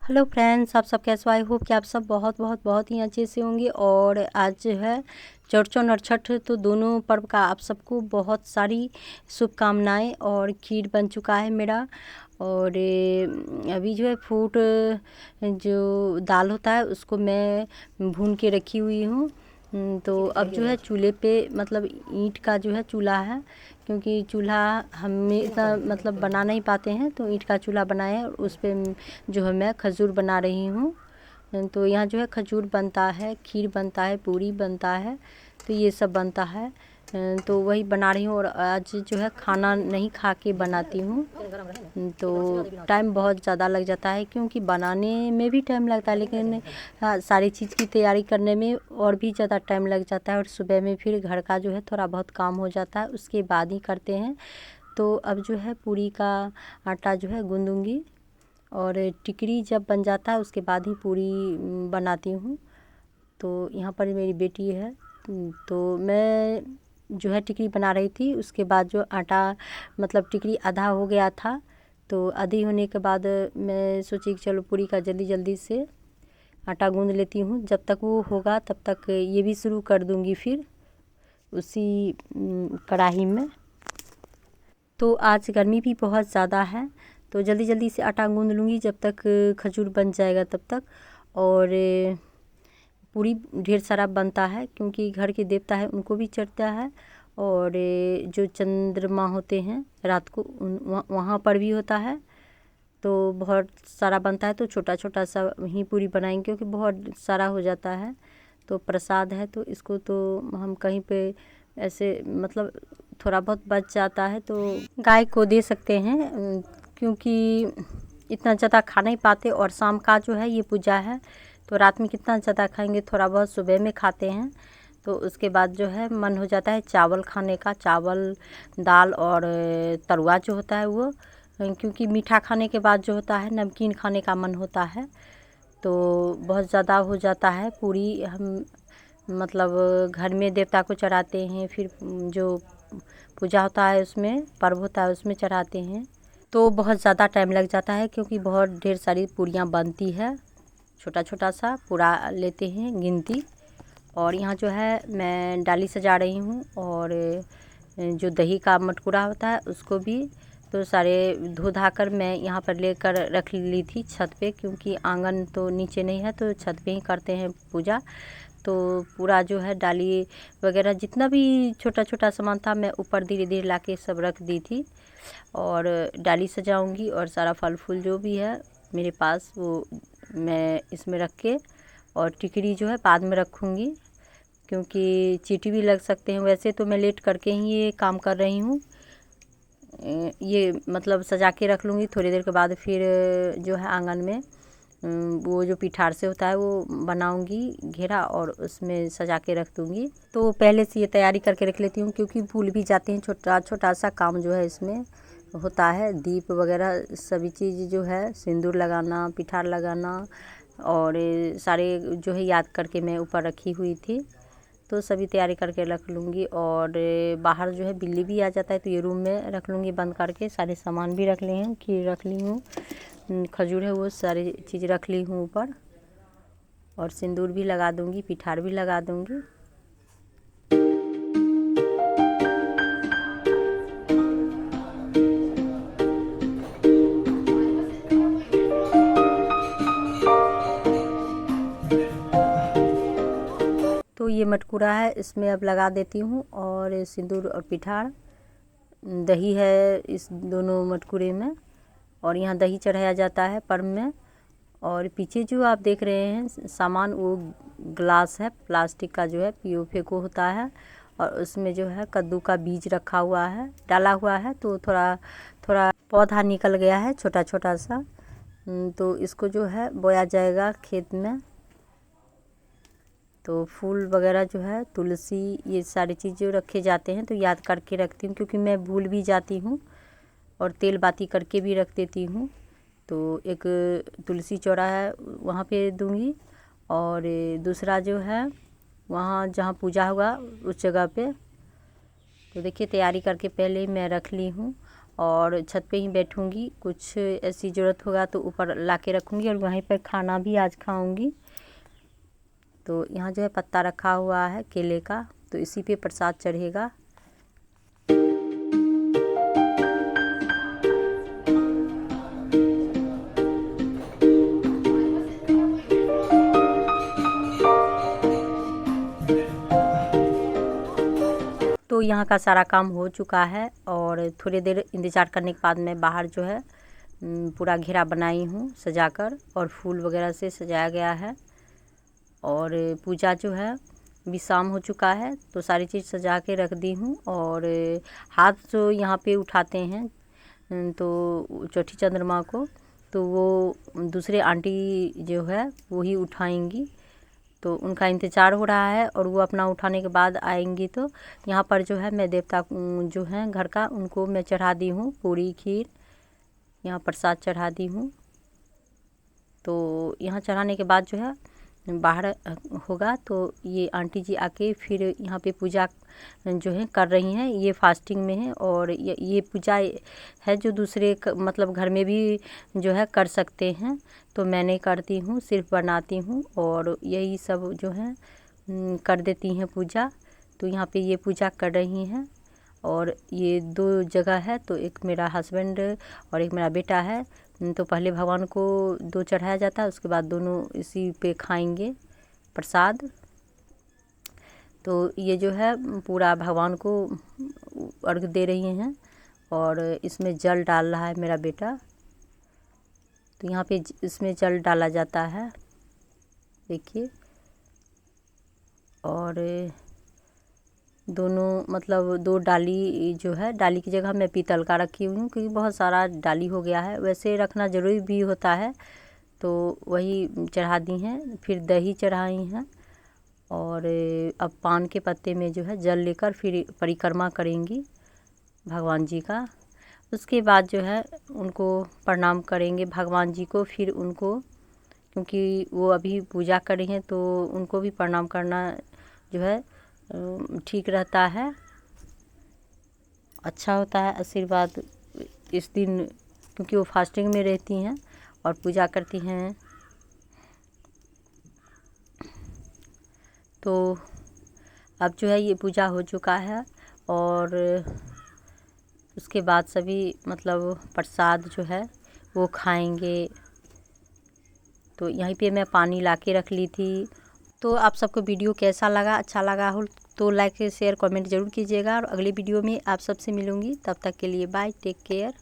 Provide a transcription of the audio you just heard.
Hello friends, आप सब कैसे हो? आई होप कि आप सब बहुत बहुत बहुत ही अच्छे से होंगे। और आज जो है चौड़चन और छठ, तो दोनों पर्व का आप सबको बहुत सारी शुभकामनाएं। और खीर बन चुका है मेरा। और अभी जो है फूट जो दाल होता है उसको मैं भून के रखी हुई हूँ। तो अब जो है चूल्हे पे, मतलब ईंट का जो है चूल्हा है, क्योंकि चूल्हा हम इतना मतलब बना नहीं पाते हैं, तो ईंट का चूल्हा बनाए हैं। और उस पे जो है मैं खजूर बना रही हूँ। तो यहाँ जो है खजूर बनता है, खीर बनता है, पूरी बनता है, तो ये सब बनता है। तो वही बना रही हूँ। और आज जो है खाना नहीं खा के बनाती हूँ, तो टाइम बहुत ज़्यादा लग जाता है, क्योंकि बनाने में भी टाइम लगता है, लेकिन हाँ, सारी चीज़ की तैयारी करने में और भी ज़्यादा टाइम लग जाता है। और सुबह में फिर घर का जो है थोड़ा बहुत काम हो जाता है, उसके बाद ही करते हैं। तो अब जो है पूरी का आटा जो है गूँदूँगी, और टिकरी जब बन जाता है उसके बाद ही पूरी बनाती हूँ। तो यहाँ पर मेरी बेटी है, तो मैं जो है टिकरी बना रही थी। उसके बाद जो आटा, मतलब टिकरी आधा हो गया था, तो आधी होने के बाद मैं सोची कि चलो पूरी का जल्दी जल्दी से आटा गूँध लेती हूँ। जब तक वो होगा तब तक ये भी शुरू कर दूँगी फिर उसी कढ़ाई में। तो आज गर्मी भी बहुत ज़्यादा है, तो जल्दी जल्दी से आटा गूँध लूँगी जब तक खजूर बन जाएगा तब तक। और पूरी ढेर सारा बनता है, क्योंकि घर के देवता है उनको भी चढ़ता है। और जो चंद्रमा होते हैं रात को वहाँ पर भी होता है। तो बहुत सारा बनता है, तो छोटा छोटा सा ही पूरी बनाएंगे, क्योंकि बहुत सारा हो जाता है। तो प्रसाद है, तो इसको तो हम कहीं पे ऐसे मतलब थोड़ा बहुत बच जाता है तो गाय को दे सकते हैं, क्योंकि इतना ज़्यादा खा नहीं पाते। और शाम का जो है ये पूजा है, तो रात में कितना ज़्यादा खाएंगे, थोड़ा बहुत सुबह में खाते हैं। तो उसके बाद जो है मन हो जाता है चावल खाने का, चावल दाल और तरुआ जो होता है वो, क्योंकि मीठा खाने के बाद जो होता है नमकीन खाने का मन होता है। तो बहुत ज़्यादा हो जाता है पूरी, हम मतलब घर में देवता को चढ़ाते हैं, फिर जो पूजा होता है उसमें, पर्व होता है उसमें चढ़ाते हैं। तो बहुत ज़्यादा टाइम लग जाता है, क्योंकि बहुत ढेर सारी पूरियाँ बनती है। छोटा छोटा सा पूरा लेते हैं गिनती। और यहाँ जो है मैं डाली सजा रही हूँ, और जो दही का मटकूरा होता है उसको भी तो सारे धो धा कर मैं यहाँ पर लेकर रख ली थी छत पे, क्योंकि आंगन तो नीचे नहीं है, तो छत पे ही करते हैं पूजा। तो पूरा जो है डाली वगैरह जितना भी छोटा छोटा सामान था मैं ऊपर धीरे धीरे ला के सब रख दी थी। और डाली सजाऊंगी, और सारा फल फूल जो भी है मेरे पास वो मैं इसमें रख के, और टिकरी जो है बाद में रखूँगी, क्योंकि चींटी भी लग सकते हैं। वैसे तो मैं लेट करके ही ये काम कर रही हूँ, ये मतलब सजा के रख लूँगी। थोड़ी देर के बाद फिर जो है आंगन में वो जो पिठार से होता है वो बनाऊंगी घेरा, और उसमें सजा के रख दूँगी। तो पहले से ये तैयारी करके रख लेती हूँ, क्योंकि भूल भी जाते हैं। छोटा छोटा सा काम जो है इसमें होता है, दीप वगैरह सभी चीज़ जो है, सिंदूर लगाना, पिठार लगाना, और सारे जो है याद करके मैं ऊपर रखी हुई थी। तो सभी तैयारी करके रख लूँगी। और बाहर जो है बिल्ली भी आ जाता है, तो ये रूम में रख लूँगी बंद करके। सारे सामान भी रख ली हूँ, खीर रख ली हूँ, खजूर है वो सारी चीज़ रख ली हूँ ऊपर। और सिंदूर भी लगा दूँगी, पिठार भी लगा दूँगी। तो ये मटकूरा है, इसमें अब लगा देती हूँ, और सिंदूर और पिठार, दही है इस दोनों मटकूरे में, और यहाँ दही चढ़ाया जाता है पर्व में। और पीछे जो आप देख रहे हैं सामान, वो ग्लास है प्लास्टिक का, जो है पीओ फेको होता है। और उसमें जो है कद्दू का बीज रखा हुआ है, डाला हुआ है, तो थोड़ा थोड़ा पौधा निकल गया है छोटा छोटा सा। तो इसको जो है बोया जाएगा खेत में। तो फूल वगैरह जो है, तुलसी, ये सारी चीज़ें रखे जाते हैं, तो याद करके रखती हूँ, क्योंकि मैं भूल भी जाती हूँ। और तेल बाती करके भी रख देती हूँ। तो एक तुलसी चौरा है वहाँ पे दूँगी, और दूसरा जो है वहाँ जहाँ पूजा होगा उस जगह पे। तो देखिए तैयारी करके पहले ही मैं रख ली हूँ। और छत पे ही बैठूँगी। कुछ ऐसी ज़रूरत होगा तो ऊपर ला के रखूँगी और वहीं पर खाना भी आज खाऊँगी। तो यहाँ जो है पत्ता रखा हुआ है केले का, तो इसी पे प्रसाद चढ़ेगा। तो यहाँ का सारा काम हो चुका है और थोड़ी देर इंतज़ार करने के बाद मैं बाहर जो है पूरा घेरा बनाई हूँ सजाकर, और फूल वगैरह से सजाया गया है। और पूजा जो है भी शाम हो चुका है, तो सारी चीज़ सजा के रख दी हूँ। और हाथ जो यहाँ पे उठाते हैं तो चौठी चंद्रमा को, तो वो दूसरे आंटी जो है वो ही उठाएंगी। तो उनका इंतज़ार हो रहा है और वो अपना उठाने के बाद आएंगी। तो यहाँ पर जो है मैं देवता जो हैं घर का, उनको मैं चढ़ा दी हूँ पूरी खीर, यहाँ प्रसाद चढ़ा दी हूँ। तो यहाँ चढ़ाने के बाद जो है बाहर होगा, तो ये आंटी जी आके फिर यहाँ पे पूजा जो है कर रही हैं। ये फास्टिंग में है और ये पूजा है जो दूसरे मतलब घर में भी जो है कर सकते हैं, तो मैं नहीं करती हूँ, सिर्फ बनाती हूँ और यही सब जो है कर देती हैं पूजा। तो यहाँ पे ये पूजा कर रही हैं। और ये 2 जगह है, तो एक मेरा हस्बैंड और एक मेरा बेटा है। तो पहले भगवान को 2 चढ़ाया जाता है, उसके बाद दोनों इसी पे खाएंगे प्रसाद। तो ये जो है पूरा भगवान को अर्घ दे रही हैं और इसमें जल डाल रहा है मेरा बेटा। तो यहाँ पे इसमें जल डाला जाता है, देखिए। और दोनों मतलब 2 डाली जो है, डाली की जगह मैं पीतल का रखी हुई हूँ क्योंकि बहुत सारा डाली हो गया है, वैसे रखना ज़रूरी भी होता है। तो वही चढ़ा दी हैं, फिर दही चढ़ाई हैं। और अब पान के पत्ते में जो है जल लेकर फिर परिक्रमा करेंगी भगवान जी का। उसके बाद जो है उनको प्रणाम करेंगे भगवान जी को, फिर उनको, क्योंकि वो अभी पूजा कर रही हैं तो उनको भी प्रणाम करना जो है ठीक रहता है, अच्छा होता है आशीर्वाद इस दिन, क्योंकि वो फास्टिंग में रहती हैं और पूजा करती हैं। तो अब जो है ये पूजा हो चुका है और उसके बाद सभी मतलब प्रसाद जो है वो खाएंगे। तो यहीं पे मैं पानी ला के रख ली थी। तो आप सबको वीडियो कैसा लगा, अच्छा लगा हो तो लाइक शेयर कमेंट ज़रूर कीजिएगा, और अगले वीडियो में आप सबसे मिलूँगी। तब तक के लिए बाय, टेक केयर।